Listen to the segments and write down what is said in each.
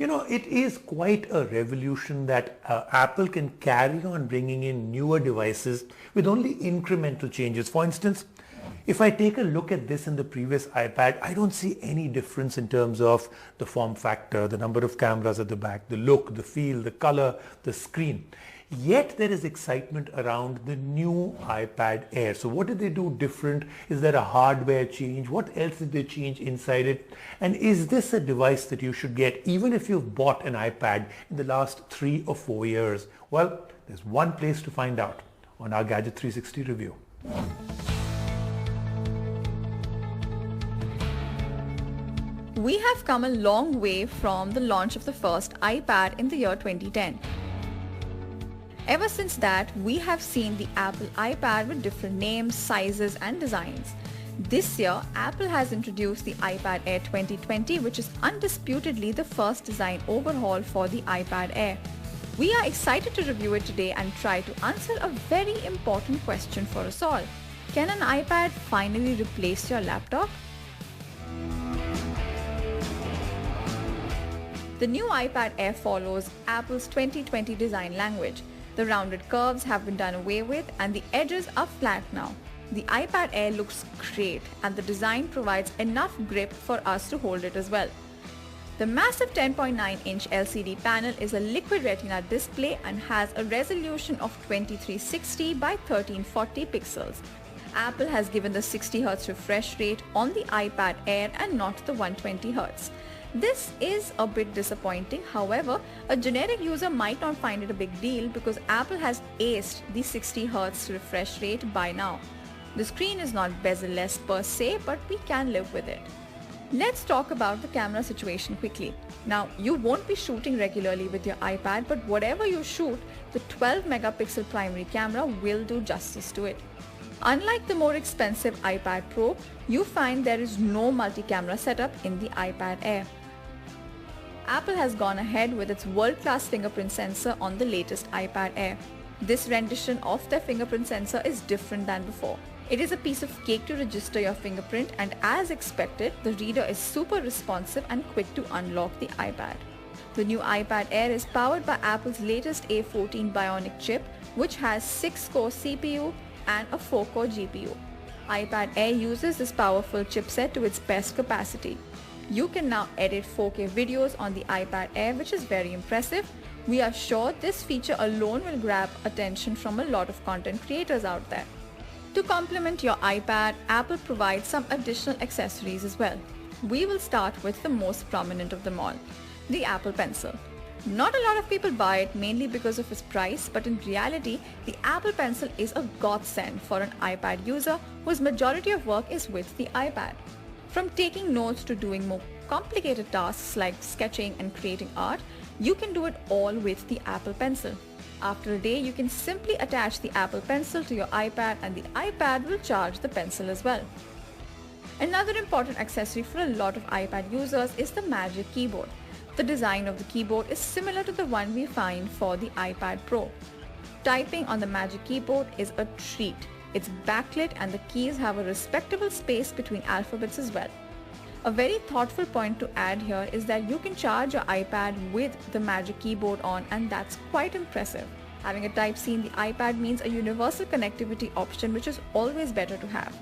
It is quite a revolution that Apple can carry on bringing in newer devices with only incremental changes. For instance, if I take a look at this in the previous iPad, I don't see any difference in terms of the form factor, the number of cameras at the back, the look, the feel, the color, the screen. Yet there is excitement around the new iPad Air. So what did they do different? Is there a hardware change? What else did they change inside it? And is this a device that you should get even if you've bought an iPad in the last 3 or 4 years? Well, there's one place to find out on our Gadget 360 review. We have come a long way from the launch of the first iPad in the year 2010. Ever since that, we have seen the Apple iPad with different names, sizes and designs. This year, Apple has introduced the iPad Air 2020, which is undisputedly the first design overhaul for the iPad Air. We are excited to review it today and try to answer a very important question for us all. Can an iPad finally replace your laptop? The new iPad Air follows Apple's 2020 design language. The rounded curves have been done away with and the edges are flat now. The iPad Air looks great and the design provides enough grip for us to hold it as well. The massive 10.9-inch LCD panel is a liquid retina display and has a resolution of 2360 by 1340 pixels. Apple has given the 60Hz refresh rate on the iPad Air and not the 120Hz. This is a bit disappointing. However, a generic user might not find it a big deal because Apple has aced the 60Hz refresh rate by now. The screen is not bezel-less per se, but we can live with it. Let's talk about the camera situation quickly. Now, you won't be shooting regularly with your iPad, but whatever you shoot, the 12 megapixel primary camera will do justice to it. Unlike the more expensive iPad Pro, you find there is no multi-camera setup in the iPad Air. Apple has gone ahead with its world-class fingerprint sensor on the latest iPad Air. This rendition of their fingerprint sensor is different than before. It is a piece of cake to register your fingerprint, and as expected, the reader is super responsive and quick to unlock the iPad. The new iPad Air is powered by Apple's latest A14 Bionic chip, which has 6-core CPU and a 4-core GPU. iPad Air uses this powerful chipset to its best capacity. You can now edit 4K videos on the iPad Air, which is very impressive. We are sure this feature alone will grab attention from a lot of content creators out there. To complement your iPad, Apple provides some additional accessories as well. We will start with the most prominent of them all, the Apple Pencil. Not a lot of people buy it mainly because of its price, but in reality, the Apple Pencil is a godsend for an iPad user whose majority of work is with the iPad. From taking notes to doing more complicated tasks like sketching and creating art, you can do it all with the Apple Pencil. After a day, you can simply attach the Apple Pencil to your iPad and the iPad will charge the pencil as well. Another important accessory for a lot of iPad users is the Magic Keyboard. The design of the keyboard is similar to the one we find for the iPad Pro. Typing on the Magic Keyboard is a treat. It's backlit and the keys have a respectable space between alphabets as well. A very thoughtful point to add here is that you can charge your iPad with the Magic Keyboard on, and that's quite impressive. Having a Type-C in the iPad means a universal connectivity option, which is always better to have.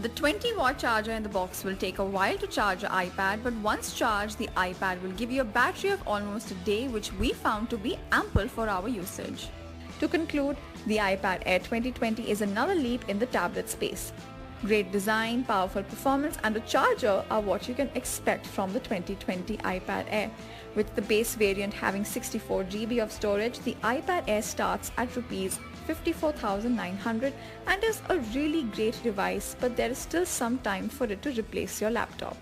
The 20-watt charger in the box will take a while to charge your iPad, but once charged, the iPad will give you a battery of almost a day, which we found to be ample for our usage. To conclude, the iPad Air 2020 is another leap in the tablet space. Great design, powerful performance and a charger are what you can expect from the 2020 iPad Air. With the base variant having 64 GB of storage, the iPad Air starts at Rs 54,900 and is a really great device, but there is still some time for it to replace your laptop.